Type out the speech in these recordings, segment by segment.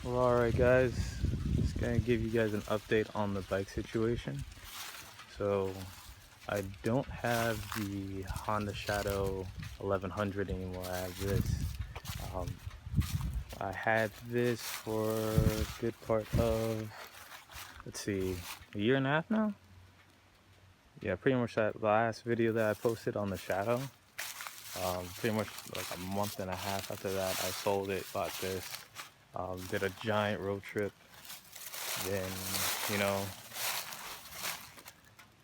Well, alright guys, just gonna give you guys an update on the bike situation. So I don't have the Honda Shadow 1100 anymore. I have this. Um, I had this for a good part of, let's see, a year and a half now? Yeah, pretty much that last video that I posted on the Shadow. Pretty much like a month and a half after that, I sold it, bought this, did a giant road trip. Then, you know,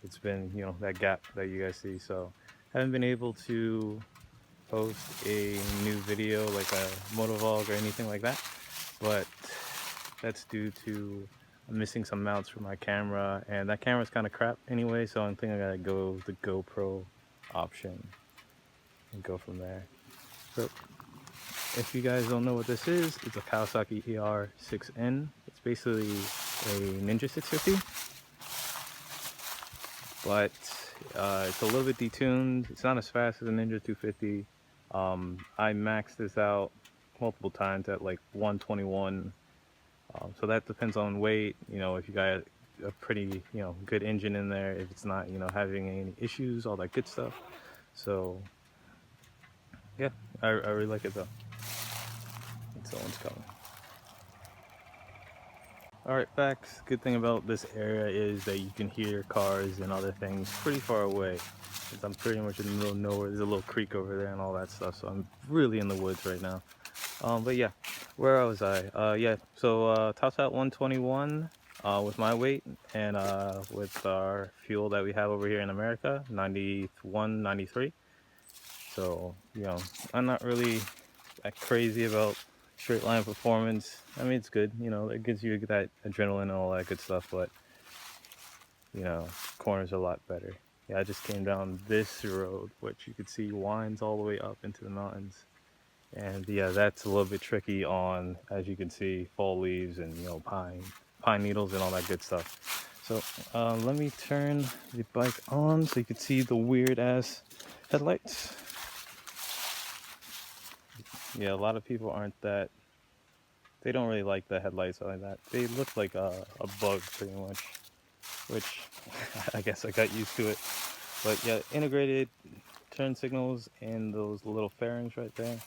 it's been, that gap that you guys see. So haven't been able to post a new video like a motovlog or anything like that, but that's due to I'm missing some mounts for my camera, and that camera's kind of crap anyway, so I think I gotta go the GoPro option and go from there. So if you guys don't know what this is, it's a Kawasaki ER6n. It's basically a Ninja 650, but it's a little bit detuned. It's not as fast as a Ninja 250. I maxed this out multiple times at like 121. So that depends on weight. If you got a pretty, good engine in there, if it's not, having any issues, all that good stuff. So yeah, I really like it though. Someone's coming. Alright, facts. Good thing about this area is that you can hear cars and other things pretty far away. I'm pretty much in the middle of nowhere. There's a little creek over there and all that stuff, so I'm really in the woods right now. But yeah, where was I? Yeah, so tops out 121 with my weight, and with our fuel that we have over here in America, 91, 93. So, I'm not really that crazy about straight line performance. I mean, it's good, it gives you that adrenaline and all that good stuff, but corners are a lot better. Yeah, I just came down this road, which you could see winds all the way up into the mountains. And yeah, that's a little bit tricky on, as you can see, fall leaves and pine needles and all that good stuff. So let me turn the bike on so you can see the weird ass headlights. Yeah, a lot of people they don't really like the headlights like that. They look like a bug pretty much, which I guess I got used to it. But yeah, integrated turn signals and those little fairings right there.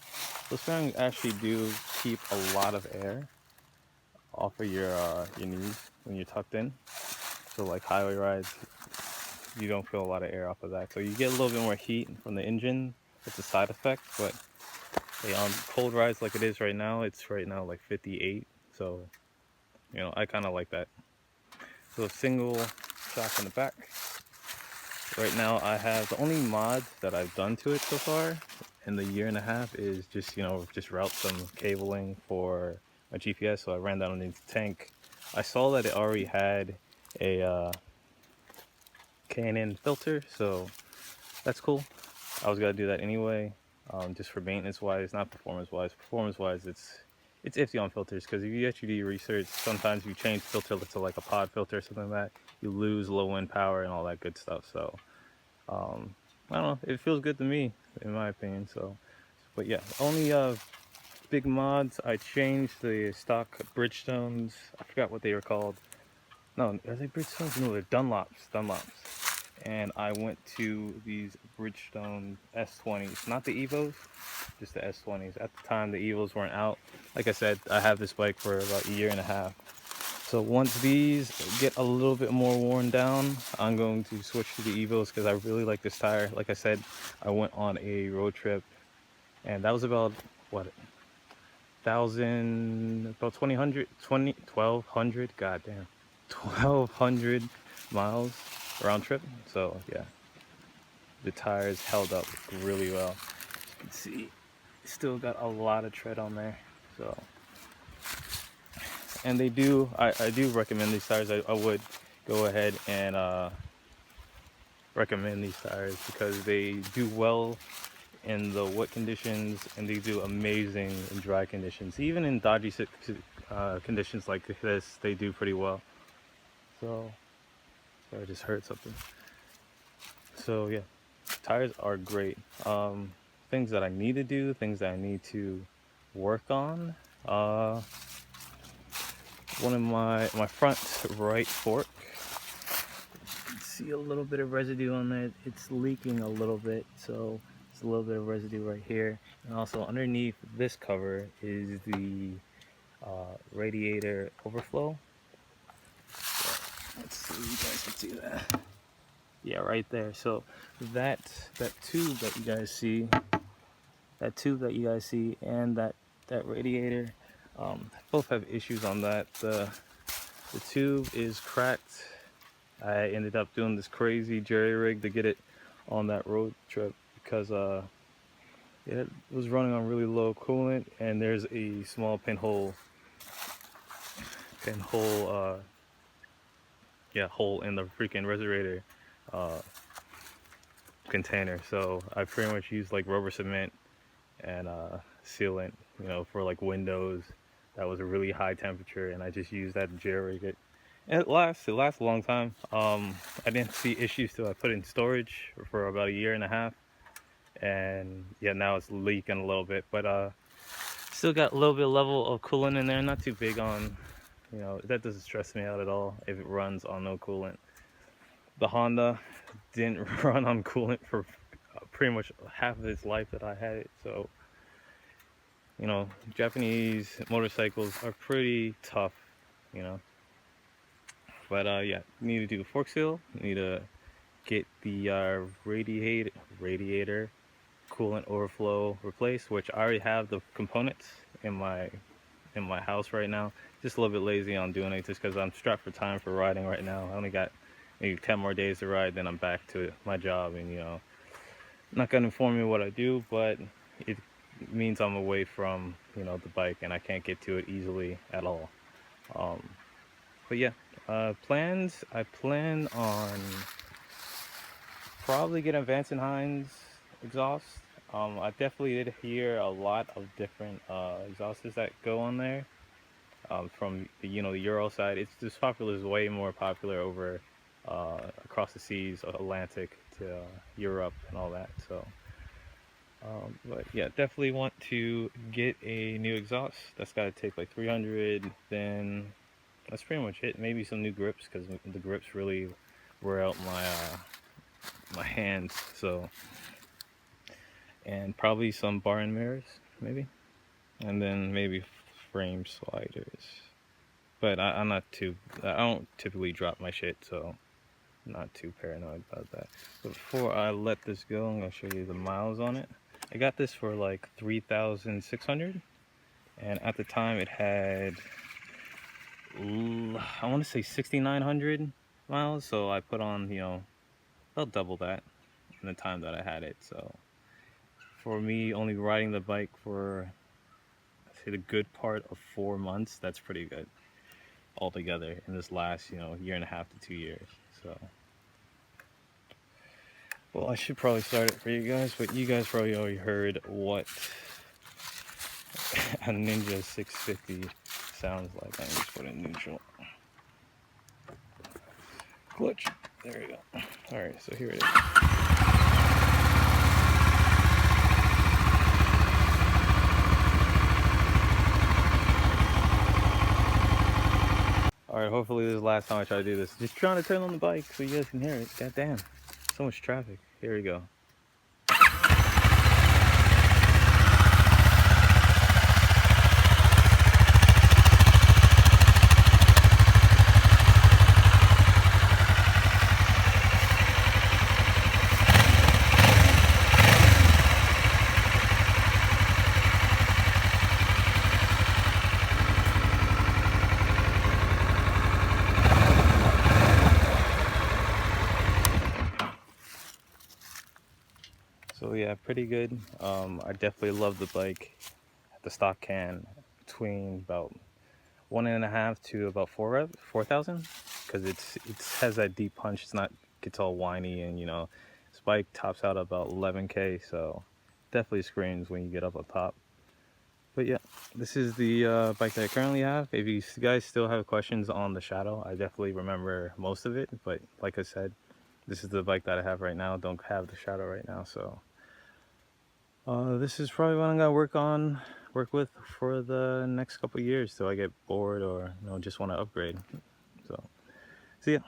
Those fairings actually do keep a lot of air off of your knees when you're tucked in. So like highway rides, you don't feel a lot of air off of that. So you get a little bit more heat from the engine. It's a side effect, but on cold rides like it is right now, it's right now like 58. So, I kind of like that. So single shock in the back. Right now I have the only mod that I've done to it so far in the year and a half is just, just route some cabling for my GPS. So I ran that underneath the tank. I saw that it already had a K&N filter, so that's cool. I was gonna do that anyway, just for maintenance wise, not performance wise. Performance wise, it's iffy on filters, because if you actually do your research, sometimes you change filter to like a pod filter or something like that, you lose low wind power and all that good stuff. So I don't know, it feels good to me in my opinion. So, but yeah, only big mods, I changed the stock Bridgestones. I forgot what they were called. No, are they Bridgestones? No, they're Dunlops. And I went to these Bridgestone S20s, not the Evos, just the S20s. At the time, the Evos weren't out. Like I said, I have this bike for about a year and a half. So once these get a little bit more worn down, I'm going to switch to the Evos because I really like this tire. Like I said, I went on a road trip, and that was about, what, 1,200, goddamn, 1,200 miles round trip. So yeah, the tires held up really well. You can see, still got a lot of tread on there. So, and I do recommend these tires. I would go ahead and recommend these tires because they do well in the wet conditions, and they do amazing in dry conditions. Even in dodgy conditions like this, they do pretty well. So I just heard something. So yeah, tires are great. Things that I need to do, things that I need to work on. one of my front right fork. You can see a little bit of residue on there. It's leaking a little bit, so there's a little bit of residue right here. And also underneath this cover is the radiator overflow. So let's see if you guys can see that. Yeah, right there. So that tube that you guys see, and that radiator, both have issues on that. The tube is cracked. I ended up doing this crazy jerry rig to get it on that road trip because it was running on really low coolant, and there's a small pinhole hole in the freaking reservator container. So I pretty much used like rubber cement and sealant, you know, for like windows. That was a really high temperature, and I just used that to jerry rig it. And it lasts a long time. I didn't see issues till I put it in storage for about 1.5 years, and yeah, now it's leaking a little bit, but still got a little bit of level of coolant in there. Not too big on, you know, that doesn't stress me out at all if it runs on no coolant. The Honda didn't run on coolant for pretty much half of its life that I had it. So, you know, Japanese motorcycles are pretty tough, you know. But yeah, need to do a fork seal. Need to get the radiator coolant overflow replaced, which I already have the components in my house right now. Just a little bit lazy on doing it, just because I'm strapped for time for riding right now. I only got maybe 10 more days to ride, then I'm back to my job, and you know, not gonna inform you what I do, but it means I'm away from, you know, the bike, and I can't get to it easily at all. But yeah, plans. I plan on probably getting Vance and Hines exhaust. I definitely did hear a lot of different exhausts that go on there. From the, you know, the Euro side, it's just popular. Is way more popular over across the seas, Atlantic to Europe and all that. So, but yeah, definitely want to get a new exhaust. That's got to take like 300. Then that's pretty much it. Maybe some new grips, because the grips really wear out my hands. So, and probably some bar and mirrors, maybe, and then maybe frame sliders. But I don't typically drop my shit, so I'm not too paranoid about that. But before I let this go, I'm gonna show you the miles on it. I got this for like 3,600, and at the time it had, I want to say 6,900 miles. So I put on, you know, about double that in the time that I had it. So for me, only riding the bike for, I'd say, the good part of 4 months, that's pretty good altogether in this last, you know, 1.5 to 2 years. So, well, I should probably start it for you guys, but you guys probably already heard what a Ninja 650 sounds like. I'm just putting neutral. Clutch. There we go. All right, so here it is. Alright, hopefully this is the last time I try to do this. Just trying to turn on the bike so you guys can hear it. God damn. So much traffic. Here we go. So yeah, pretty good. I definitely love the bike. The stock can between about 1.5 to about 4,000, because it has that deep punch. It's not, gets all whiny, and you know, this bike tops out about 11K. So definitely screams when you get up top. But yeah, this is the bike that I currently have. If you guys still have questions on the Shadow, I definitely remember most of it. But like I said, this is the bike that I have right now. Don't have the Shadow right now, so this is probably what I'm gonna work work with for the next couple years till I get bored or just want to upgrade. So, see ya.